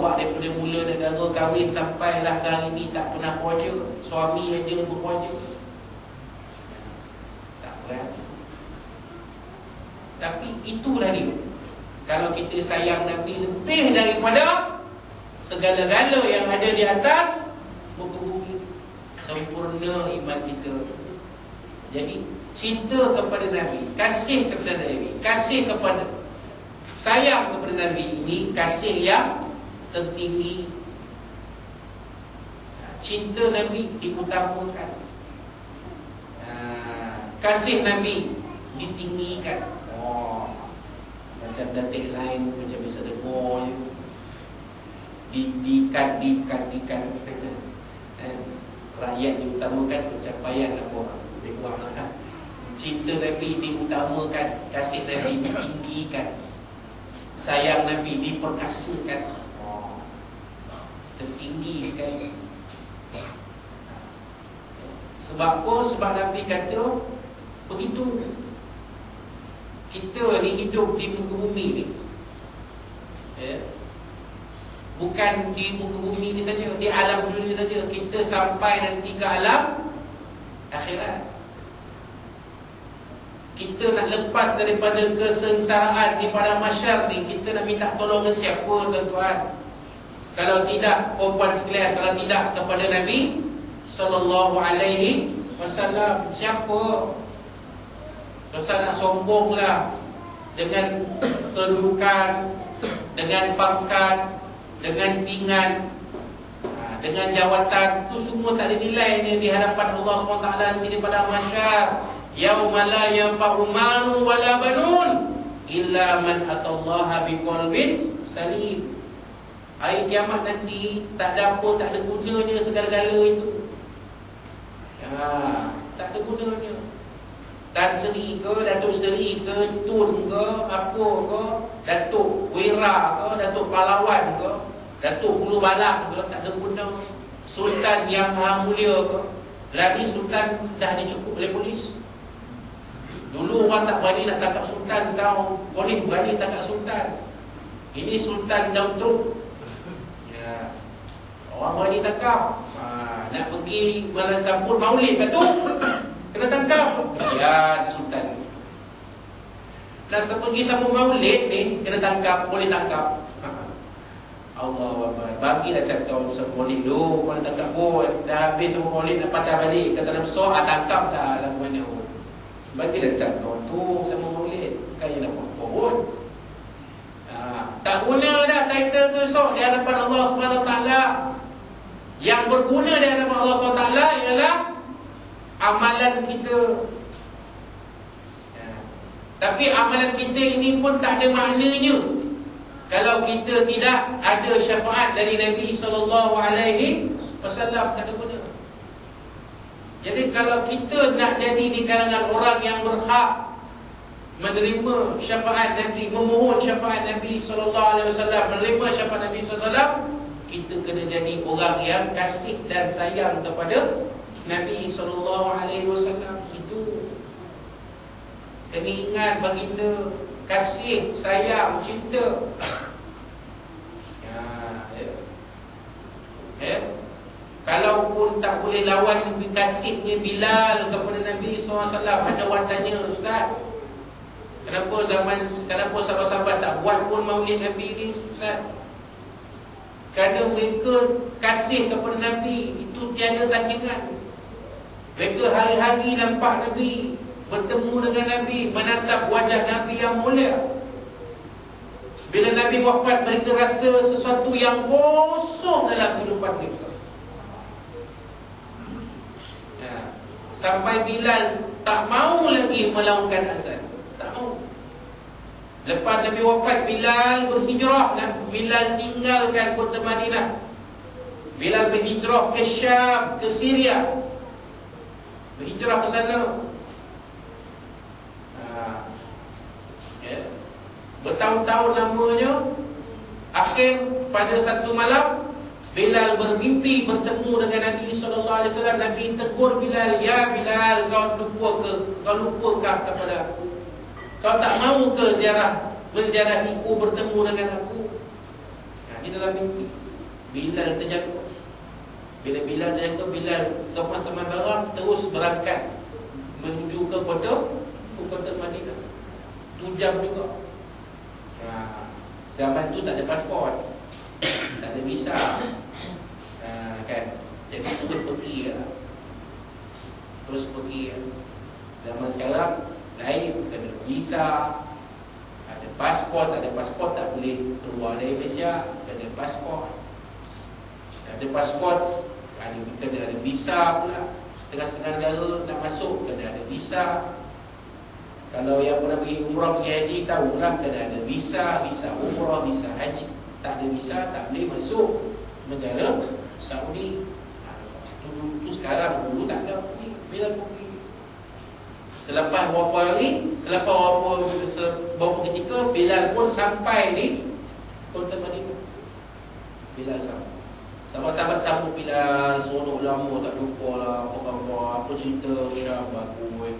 awak daripada mula negara kahwin sampailah ke hari ni tak pernah bekerja, suami aja bekerja. Tak berani. Tapi itulah dia. Kalau kita sayang Nabi lebih daripada segala-gala yang ada di atas muka bumi, sempurna iman kita. Jadi cinta kepada Nabi, kasih kepada Nabi, kasih kepada, sayang kepada Nabi ini kasih yang tertinggi. Cinta Nabi diutamakan, kasih Nabi ditinggikan. Macam datik lain, macam bisa dengar dikan. Rakyat diutamakan, pencapaian apa orang lebih kurang lah. Cinta Nabi diutamakan, kasih Nabi ditinggikan, sayang Nabi diperkasakan. Tertinggi sekali. Sebab apa? Sebab Nabi kata begitu. Kita ni hidup di muka bumi ni, bukan di muka bumi ni saja, di alam dunia saja. Kita sampai nanti ke alam akhirat. Kita nak lepas daripada kesengsaraan di padang mahsyar ni, kita nak minta tolong siapa, tuan-tuan? Kalau tidak, puan-puan sekalian, kalau tidak kepada Nabi sallallahu alaihi wasallam, siapa? Dosa nak sombonglah dengan kedudukan, dengan pangkat, dengan pingan, dengan jawatan. Itu semua tak ada nilainya di hadapan Allah SWT nanti di padang mahsyar. Yauma la yanfa'u malun wala banun illa man atallaha biqalbin salim. Hari kiamat nanti tak ada apa, tak ada gunanya segala-gala itu. Tak ada gunanya. Tan Seri ke, Datuk Seri ke, Tun ke, apa ke, Datuk Wira ke, Datuk Pahlawan ke, Datuk Hulu Balang ke, tak ada guna. Sultan yang maha mulia ke, lagi Sultan dah dicukup oleh polis. Dulu orang tak berani nak tangkap Sultan, sekarang polis berani tangkap Sultan. Ini Sultan Daun Truk. Orang berani tangkap. Nak pergi balas sambut maulid kat tu, kena tangkap. Ya, Sultan. Nak pergi sambut maulid ni, kena tangkap, boleh tangkap. Allah Akbar. Bagilah cakap orang sambut maulid dulu, boleh tangkap pun. Dah habis sambut maulid, nak patah balik, kata dalam soal, tangkap dah lagu mana pun. Bagilah cakap orang tu sambut maulid, bukannya nak apa pun. Tak guna dah title tu esok di hadapan Allah SWT. Yang berguna di hadapan Allah SWT ialah amalan kita. Tapi amalan kita ini pun tak ada maknanya kalau kita tidak ada syafaat dari Nabi SAW. Tak ada guna. Jadi kalau kita nak jadi di kalangan orang yang berhak menerima syafaat Nabi, memohon syafaat Nabi SAW, menerima syafaat Nabi SAW, kita kena jadi orang yang kasih dan sayang kepada Nabi SAW. Itu kena ingat baginda, kasih, sayang, cinta. Kalaupun tak boleh lawan kasihnya Bilal kepada Nabi SAW, ada orang tanya, Ustaz, kenapa sahabat-sahabat tak buat pun maulid Nabi ni, Ustaz? Kerana mereka kasih kepada Nabi itu tiada tandingan. Mereka hari-hari nampak Nabi, bertemu dengan Nabi, menatap wajah Nabi yang mulia. Bila Nabi wafat, mereka rasa sesuatu yang kosong dalam kehidupan mereka. Sampai Bilal tak mau lagi melakukan azan. Tak mau. Lepas Nabi wafat, Bilal berhijrah. Bilal tinggalkan kota Madinah. Bilal berhijrah ke Syam, ke Syria. Berhijrah ke sana. Bertahun-tahun lamanya. Akhir pada satu malam, Bilal bermimpi bertemu dengan Nabi SAW. Nabi tegur Bilal, ya Bilal, kau lupakah kepada aku? Kau tak mahu ke menziarahiku, bertemu dengan aku? Di dalam mimpi Bilal terjaga. Bila Bilal terjaga, Bilal kemah-kemah barang terus berangkat menuju ke kota Madinah. 2 jam juga. Zaman tu tak ada pasport, tak ada visa, kan. Jadi terus pergi lah. Terus pergi lah. Zaman sekarang lain, kena visa, ada pasport. Ada pasport tak boleh keluar dari Malaysia, kena pasport. Ada pasport, kena ada visa pula. Setengah-setengah negara nak masuk kena ada visa. Kalau yang pernah pergi umrah, pergi haji, tahulah kena ada visa, visa umrah, visa haji. Tak ada visa, tak boleh masuk negara Saudi. Itu sekarang, dulu tak ada. Bila pergi, selepas beberapa hari, selepas beberapa ketika, Bilal pun sampai di kota Madinah. Bilal sampai. Sahabat-sahabat sambut Bilal, seronok lama tak jumpa lah, apa cerita, Syam, bagus.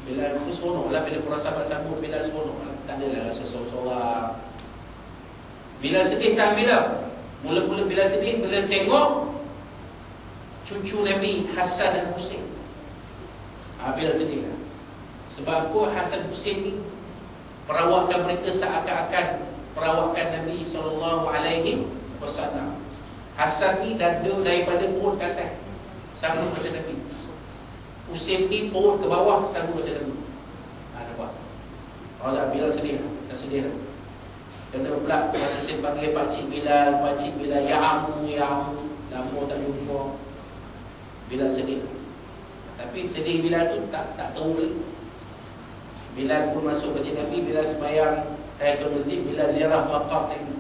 Bilal pun seronok lah, bila para sahabat sambut Bilal seronok lah. Tak adalah rasa sorang-sorang. Bilal sedih tak Bilal? Mula-mula Bilal sedih bila tengok cucu Nabi Hasan dan Husain. Bilal sedih lah. Sebab apa? Hasan Husain ni perawakan mereka seakan-akan perawakan Nabi SAW. Hasan ni dada daripada perut ke atas sama macam Nabi. Husain ni perut ke bawah sama macam Nabi. Nampak? Allah Bilal sedih lah. Dah sedih lah. Kena pula masa saya panggil Pakcik Bilal, ya amu, lama tak jumpa. Bilal sedih. Tapi sedih Bilal tu tak tahu lagi. Bilal pun masuk masjid Nabi, Bilal sembahyang ke masjid, Bilal ziarah maqam Nabi.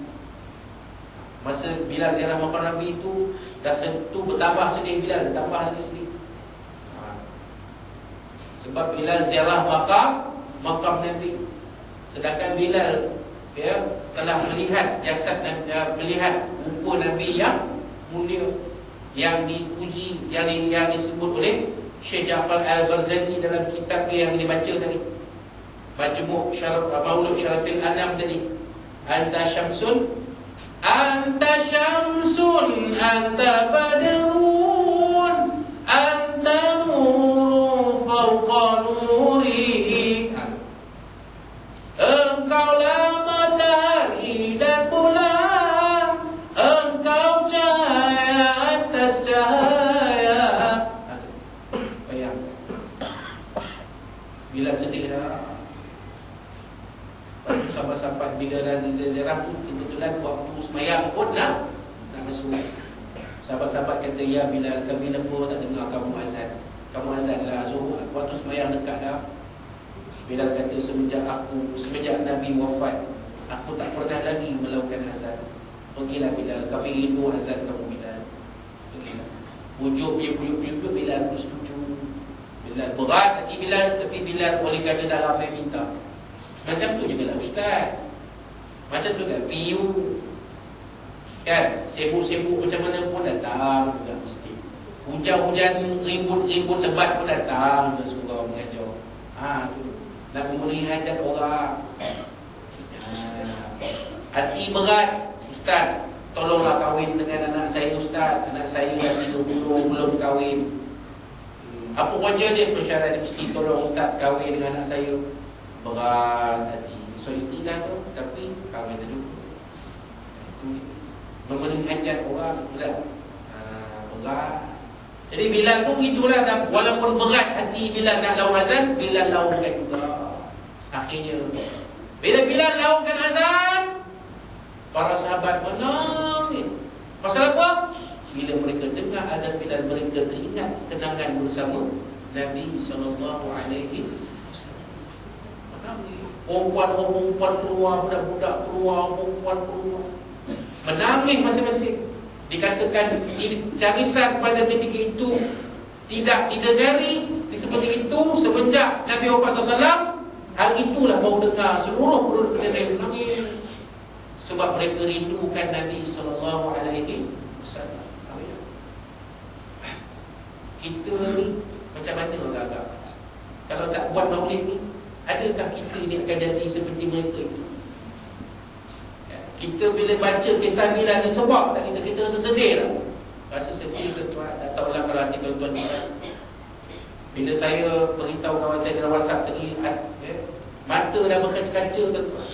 Masa Bilal ziarah maqam Nabi itu dah sentuh bertambah sedih Bilal, tambah lagi sedih. Sebab Bilal ziarah maqam Nabi. Sedangkan Bilal telah melihat jasad Nabi, melihat rupa Nabi yang mulia, yang dipuji, yang disebut oleh Syekh Ja'far Al-Barzanji dalam kitab yang dibaca tadi, Majmu' Maulud Syarafil Anam tadi. Anta syamsun, anta badrun, anta nurun fawqa nuri. Engkaulah matahari dan bulan, engkau cahaya atas cahaya. Bayang Bila sedih dah. Sahabat-sahabat bila dah ziarah tu, kebetulan waktu semayang pun nak masuk. Sahabat-sahabat kata, ya Bilal, kami lemah tak dengar kamu azan. Kamu azan lah Zuhur, waktu semayang dekat dah. Bilal kata, semenjak Nabi wafat, aku tak pernah lagi melakukan azan. Pergilah Bilal, kami rindu azan kamu Bilal. Pergilah. Pujuk Bilal pun setuju. Bilal berat hati Bilal, tapi Bilal oleh kerana dah ramai minta. Macam tu juga lah Ustaz. Macam tu kan PU, kan, sibuk-sibuk macam mana pun datang juga mesti. Hujan-hujan, rimbun lebat pun datang juga surau mengajar. Tu nak memenuhi hajat orang. Hati berat, Ustaz, tolonglah kahwin dengan anak saya Ustaz. Anak saya dah 30 belum kahwin. Apa wajah dia? Persyarat dia mesti tolong Ustaz kahwin dengan anak saya. Berat hati. So istilah tu, tapi kahwin dah juga. Itu memenuhi hajat orang berat. Berat. Jadi Bilal pun itulah, walaupun berat hati Bilal nak lawan azan, Bilal lawankan juga. Akhirnya bila Bilal lawankan azan, para sahabat menangis. Pasal apa? Bila mereka dengar azan Bilal, mereka teringat kenangan bersama Nabi SAW. Perempuan keluar, budak-budak keluar, perempuan keluar, menangis masing-masing. Dikatakan tangisan pada ketika itu tidak didengari seperti itu semenjak Nabi Muhammad SAW. Hari itulah baru dengar seluruh penduduk Madinah menangis, sebab mereka rindukan Nabi SAW. Kita ni macam mana agak-agak? Kalau tak buat maulid ni, adakah kita ni akan jadi seperti mereka itu? Kita bila baca kisah Bilal ni sebab tak kita rasa sedih tak? Rasa sedih ke tuan? Tak tahulah kalau hati tuan-tuan ni. Bila saya beritahu kawan saya dalam WhatsApp tadi, mata dah berkaca-kaca tuan.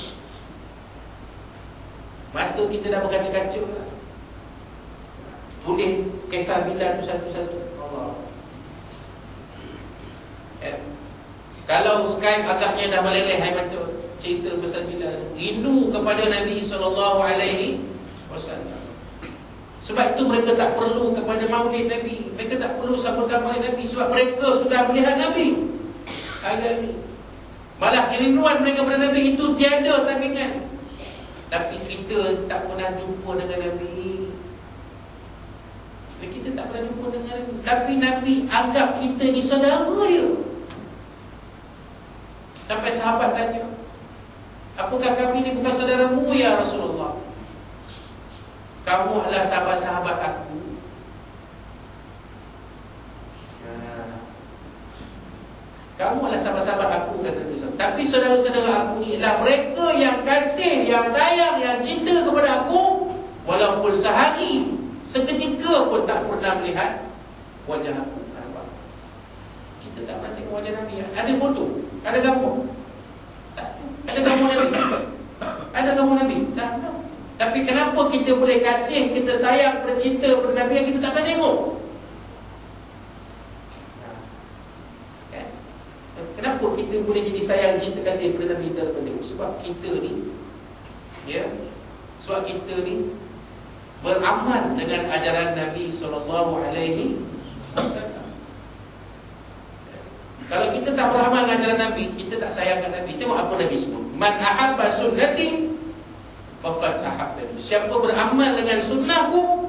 Mata kita dah berkaca-kaca. Tulis kisah Bilal tu satu-satu. Allah. Kalau Skype agaknya dah meleleh hai mata cerita pasal Bilal, rindu kepada Nabi SAW. Sebab itu mereka tak perlu kepada maulid Nabi, mereka tak perlu sambutan maulid Nabi, sebab mereka sudah melihat Nabi. Ayat ni malah kerinduan mereka kepada Nabi itu tiada tandingan. Tapi kita tak pernah jumpa dengan Nabi. Kita tak pernah jumpa dengan Nabi. Tapi Nabi anggap kita ni saudara dia. Sampai sahabat tanya, apakah kami ni bukan saudaramu ya Rasulullah? Kamu adalah sahabat-sahabat aku. Kamu adalah sahabat-sahabat aku, kata Nabi SAW. Tapi saudara-saudara aku ni adalah mereka yang kasih, yang sayang, yang cinta kepada aku, walaupun sehari, seketika pun tak pernah melihat wajah aku. Kita tak pernah tengok wajah Nabi. Ada foto? Ada gambar? Tak. Ada gambar Nabi? Ada gambar Nabi? Tak. Tapi kenapa kita boleh kasih, kita sayang, bercinta kepada Nabi yang kita tak pernah tengok? Kenapa kita boleh jadi sayang, cinta, kasih kepada Nabi kita tak pernah tengok? Sebab kita ni, sebab kita ni beramal dengan ajaran Nabi SAW. Kalau kita tak beramal dengan ajaran Nabi, kita tak sayangkan Nabi. Tengok apa Nabi sebut. Man ahabba sunnati faqad ahabbani. Siapa beramal dengan sunnahku,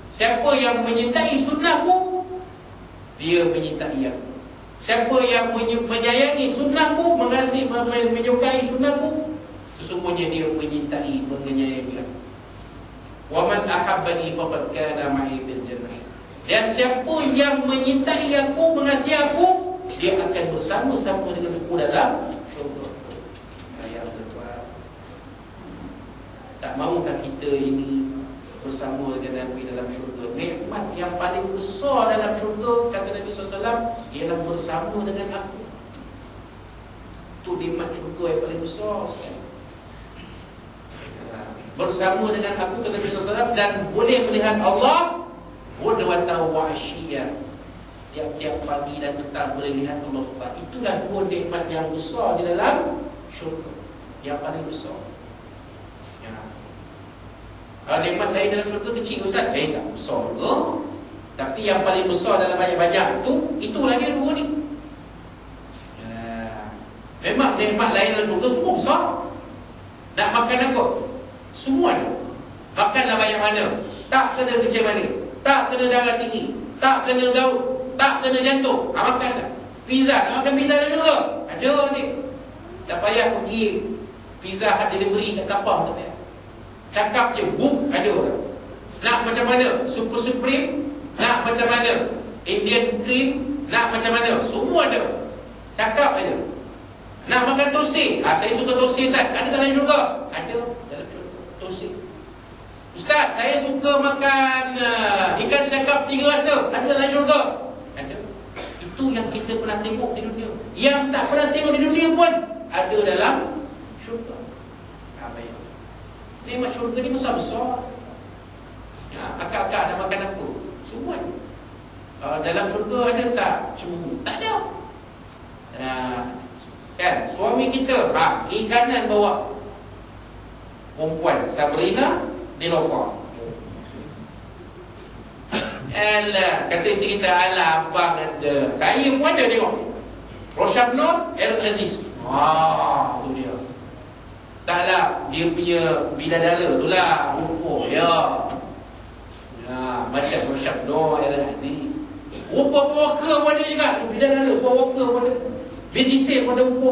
siapa yang menyintai sunnahku, dia menyintai aku. Siapa yang menyayangi sunnahku, mengasihi, menyukai sunnahku, sesungguhnya dia menyintai, menyayangi aku. Wa man ahabbani faqad kana ma'i fil jannah. Dan siapa yang menyintai aku, mengasihi aku, dia akan bersama-sama dengan aku dalam syurga. Ayat Tuhan. Tak maukah kita ini bersama dengan Nabi dalam syurga? Nikmat yang paling besar dalam syurga, kata Nabi SAW, ialah bersama dengan aku. Itu nikmat syurga yang paling besar sekali. Bersama dengan aku, kata Nabi SAW, dan boleh melihat Allah Wadawatan wa asyiyah. Tiap-tiap pagi dan petang boleh lihat Allah SWT. Itulah dua nikmat yang besar di dalam syurga, yang paling besar. Nikmat lain dalam syurga kecil Ustaz, tak besar ke? Tapi yang paling besar dalam banyak-banyak itulah dia dua ni. Memang nikmat lain dalam syurga semua besar. Nak makan apa? Semua ada. Makanlah banyak mana, tak kena kecil mana, tak kena darah tinggi, tak kena gaut, tak kena jantung. Makanlah. Pizza, nak makan pizza ada juga. Ada ni. Tak payah pergi Pizza Hut delivery kat kapal, tak payah. Cakap je, book, ada orang. Nak macam mana? Super Supreme, nak macam mana? Indian Cream, nak macam mana? Semua ada. Cakap aja. Nak makan tosai? Saya suka tosai Ustaz. Ada dalam syurga? Ada dalam syurga. Tosai. Ustaz, saya suka makan ikan cakap 3 rasa. Ada dalam syurga? Ada. Itu yang kita pernah tengok di dunia. Yang tak pernah tengok di dunia pun ada dalam syurga. Nikmat syurga ni besar-besar. Akak-akak nak makan apa? Semua ada. Dalam syurga ada tak cemburu? Tak ada. Kan? Suami kita kiri kanan bawa perempuan Sabrina Dilofa. Alah, kata isteri kita, alah abang ada. Saya pun ada tengok. Rosyad Nur El-Aziz. Tu dia. Taklah dia punya bidadara tu lah rupa ya. Macam Rosyad Nur El-Aziz. Rupa Walker pun ada juga. Bidadara Rupa Walker pun ada. BDC pun ada rupa.